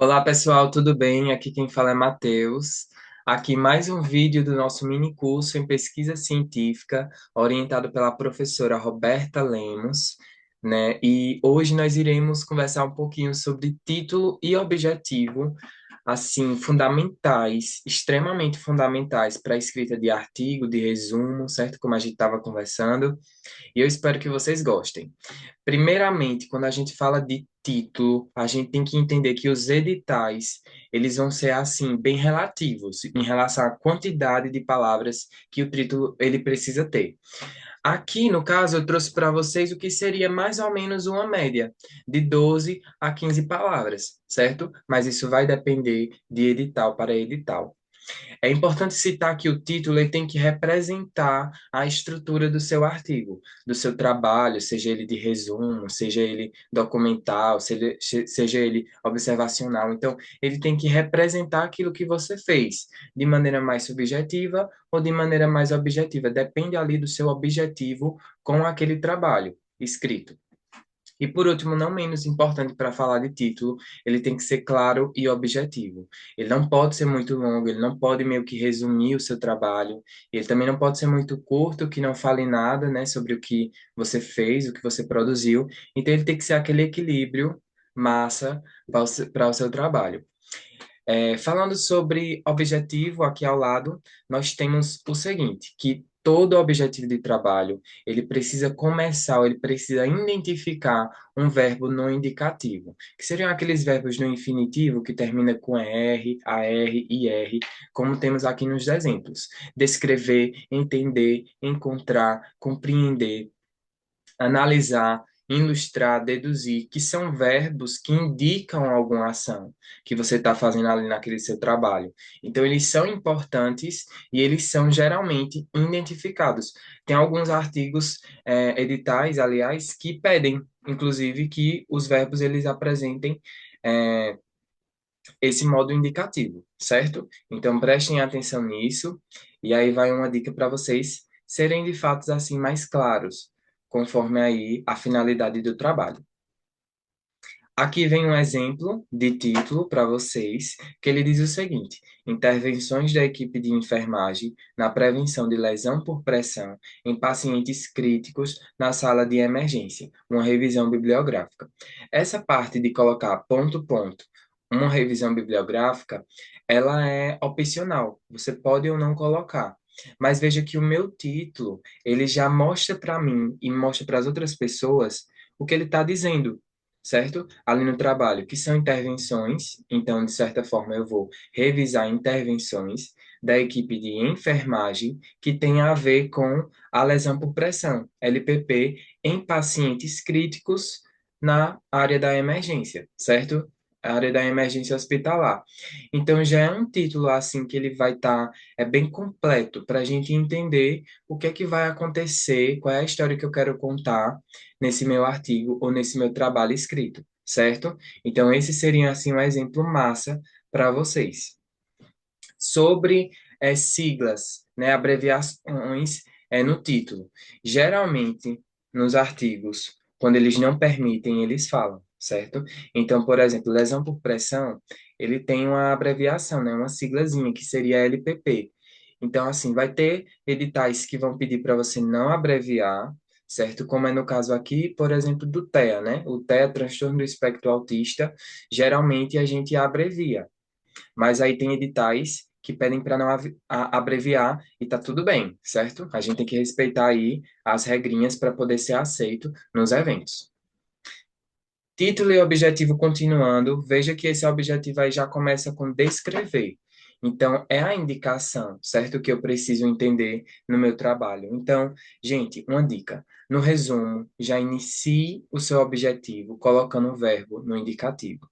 Olá pessoal, tudo bem? Aqui quem fala é Matheus. Aqui mais um vídeo do nosso mini curso em pesquisa científica, orientado pela professora Roberta Lemos, né? E hoje nós iremos conversar um pouquinho sobre título e objetivo, assim, fundamentais, extremamente fundamentais para a escrita de artigo, de resumo, certo? Como a gente estava conversando. E eu espero que vocês gostem. Primeiramente, quando a gente fala de título, a gente tem que entender que os editais, eles vão ser assim bem relativos em relação à quantidade de palavras que o título ele precisa ter. Aqui, no caso, eu trouxe para vocês o que seria mais ou menos uma média de 12 a 15 palavras, certo? Mas isso vai depender de edital para edital. É importante citar que o título ele tem que representar a estrutura do seu artigo, do seu trabalho, seja ele de resumo, seja ele documental, seja ele observacional. Então, ele tem que representar aquilo que você fez, de maneira mais subjetiva ou de maneira mais objetiva. Depende ali do seu objetivo com aquele trabalho escrito. E por último, não menos importante para falar de título, ele tem que ser claro e objetivo. Ele não pode ser muito longo, ele não pode meio que resumir o seu trabalho, ele também não pode ser muito curto, que não fale nada, né, sobre o que você fez, o que você produziu. Então ele tem que ser aquele equilíbrio massa para o seu trabalho. Falando sobre objetivo, aqui ao lado, nós temos o seguinte, que todo objetivo de trabalho, ele precisa começar, ou ele precisa identificar um verbo no indicativo, que seriam aqueles verbos no infinitivo que termina com ER, AR e R, como temos aqui nos exemplos. Descrever, entender, encontrar, compreender, analisar, ilustrar, deduzir, que são verbos que indicam alguma ação que você está fazendo ali naquele seu trabalho. Então, eles são importantes e eles são geralmente identificados. Tem alguns artigos, editais, aliás, que pedem, inclusive, que os verbos eles apresentem esse modo indicativo, certo? Então, prestem atenção nisso, e aí vai uma dica para vocês serem de fato assim mais claros, conforme aí a finalidade do trabalho. Aqui vem um exemplo de título para vocês, que ele diz o seguinte: Intervenções da equipe de enfermagem na prevenção de lesão por pressão em pacientes críticos na sala de emergência, uma revisão bibliográfica. Essa parte de colocar ponto, ponto, uma revisão bibliográfica, ela é opcional, você pode ou não colocar. Mas veja que o meu título, ele já mostra para mim e mostra para as outras pessoas o que ele está dizendo, certo? Ali no trabalho, que são intervenções, então, de certa forma, eu vou revisar intervenções da equipe de enfermagem que tem a ver com a lesão por pressão, LPP, em pacientes críticos na área da emergência, certo? A área da emergência hospitalar. Então, já é um título assim que ele vai estar bem completo para a gente entender o que é que vai acontecer, qual é a história que eu quero contar nesse meu artigo ou nesse meu trabalho escrito, certo? Então, esse seria, assim, um exemplo massa para vocês. Sobre siglas, né, abreviações no título. Geralmente, nos artigos, quando eles não permitem, eles falam, certo? Então, por exemplo, lesão por pressão, ele tem uma abreviação, né, uma siglazinha, que seria LPP. Então, assim, vai ter editais que vão pedir para você não abreviar, certo? Como é no caso aqui, por exemplo, do TEA, né? O TEA, transtorno do espectro autista, geralmente a gente abrevia, mas aí tem editais que pedem para não abreviar e tá tudo bem, certo? A gente tem que respeitar aí as regrinhas para poder ser aceito nos eventos. Título e objetivo continuando, veja que esse objetivo aí já começa com descrever. Então, é a indicação, certo? Que eu preciso entender no meu trabalho. Então, gente, uma dica. No resumo, já inicie o seu objetivo colocando o verbo no indicativo.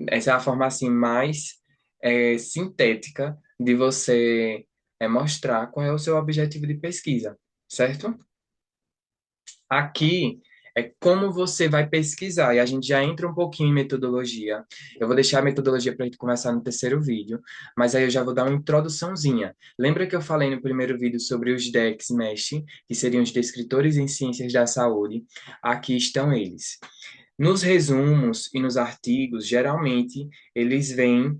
Essa é a forma assim mais sintética de você mostrar qual é o seu objetivo de pesquisa, certo? Aqui é como você vai pesquisar, e a gente já entra um pouquinho em metodologia. Eu vou deixar a metodologia para a gente começar no terceiro vídeo, mas aí eu já vou dar uma introduçãozinha. Lembra que eu falei no primeiro vídeo sobre os DEX-MESH, que seriam os descritores em ciências da saúde? Aqui estão eles. Nos resumos e nos artigos, geralmente, eles vêm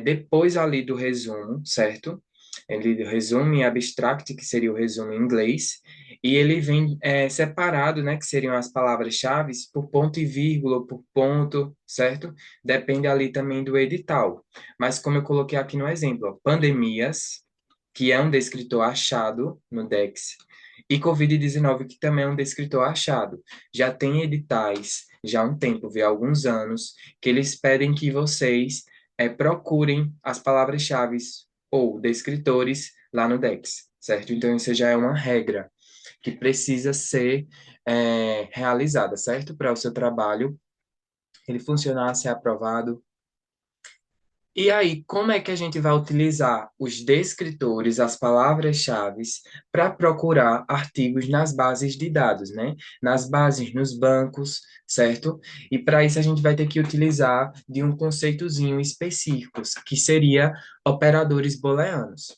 depois ali do resumo, certo? Ele resume abstract, que seria o resumo em inglês, e ele vem separado, né, que seriam as palavras-chave, por ponto e vírgula, ou por ponto, certo? Depende ali também do edital. Mas como eu coloquei aqui no exemplo, ó, pandemias, que é um descritor achado no Dex, e Covid-19, que também é um descritor achado. Já tem editais, já há um tempo, há alguns anos, que eles pedem que vocês procurem as palavras-chave ou descritores lá no Dex, certo? Então, isso já é uma regra que precisa ser realizada, certo? Para o seu trabalho ele funcionar, ser aprovado. E aí, como é que a gente vai utilizar os descritores, as palavras-chave, para procurar artigos nas bases de dados, né? Nas bases, nos bancos, certo? E para isso a gente vai ter que utilizar de um conceitozinho específico, que seria operadores booleanos.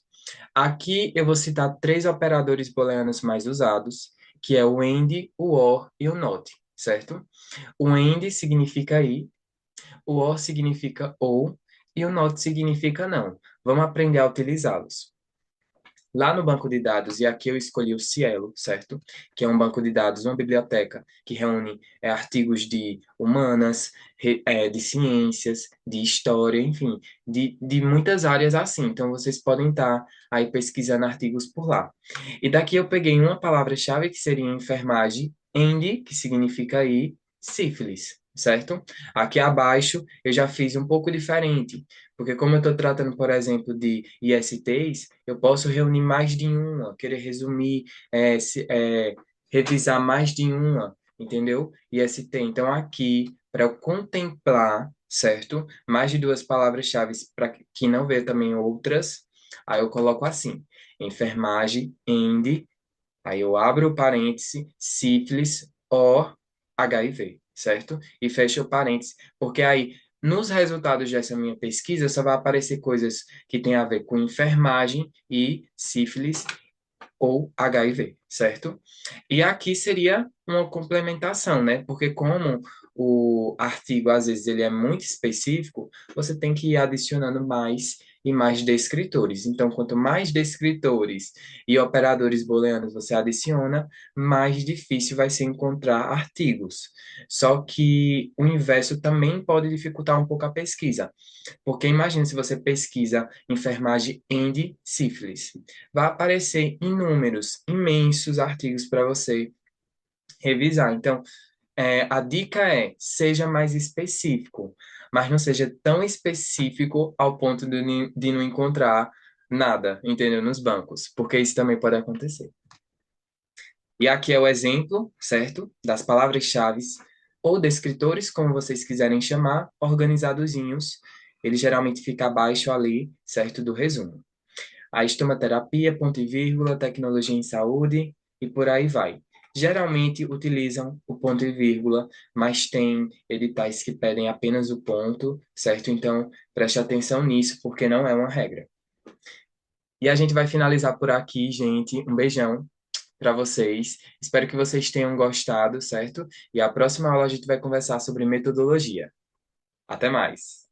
Aqui eu vou citar três operadores booleanos mais usados, que é o AND, o OR e o NOT, certo? O AND significa e, o OR significa ou e o NOT significa não. Vamos aprender a utilizá-los. Lá no banco de dados, e aqui eu escolhi o Cielo, certo? Que é um banco de dados, uma biblioteca que reúne artigos de humanas, de ciências, de história, enfim, de muitas áreas assim. Então, vocês podem estar aí pesquisando artigos por lá. E daqui eu peguei uma palavra-chave que seria enfermagem, END, que significa aí, sífilis, certo? Aqui abaixo eu já fiz um pouco diferente. Porque como eu estou tratando, por exemplo, de ISTs, eu posso reunir mais de uma, querer resumir, revisar mais de uma, entendeu? IST. Então, aqui, para eu contemplar, certo? Mais de duas palavras-chave para que não veja também outras, aí eu coloco assim, enfermagem, END, aí eu abro o parêntese, sífilis, or HIV, certo? E fecho o parêntese, porque aí, nos resultados dessa minha pesquisa, só vai aparecer coisas que têm a ver com enfermagem e sífilis ou HIV, certo? E aqui seria uma complementação, né? Porque como o artigo, às vezes, ele é muito específico, você tem que ir adicionando mais e mais descritores. Então, quanto mais descritores e operadores booleanos você adiciona, mais difícil vai ser encontrar artigos. Só que o inverso também pode dificultar um pouco a pesquisa. Porque imagine se você pesquisa enfermagem and sífilis. Vai aparecer inúmeros, imensos artigos para você revisar. Então, a dica é, seja mais específico, mas não seja tão específico ao ponto de não encontrar nada, entendeu? Nos bancos, porque isso também pode acontecer. E aqui é o exemplo, certo? Das palavras-chave ou descritores, como vocês quiserem chamar, organizadozinhos. Ele geralmente fica abaixo ali, certo? Do resumo. A estomaterapia, ponto e vírgula, tecnologia em saúde e por aí vai. Geralmente utilizam o ponto e vírgula, mas tem editais que pedem apenas o ponto, certo? Então, preste atenção nisso, porque não é uma regra. E a gente vai finalizar por aqui, gente. Um beijão para vocês. Espero que vocês tenham gostado, certo? E a próxima aula a gente vai conversar sobre metodologia. Até mais!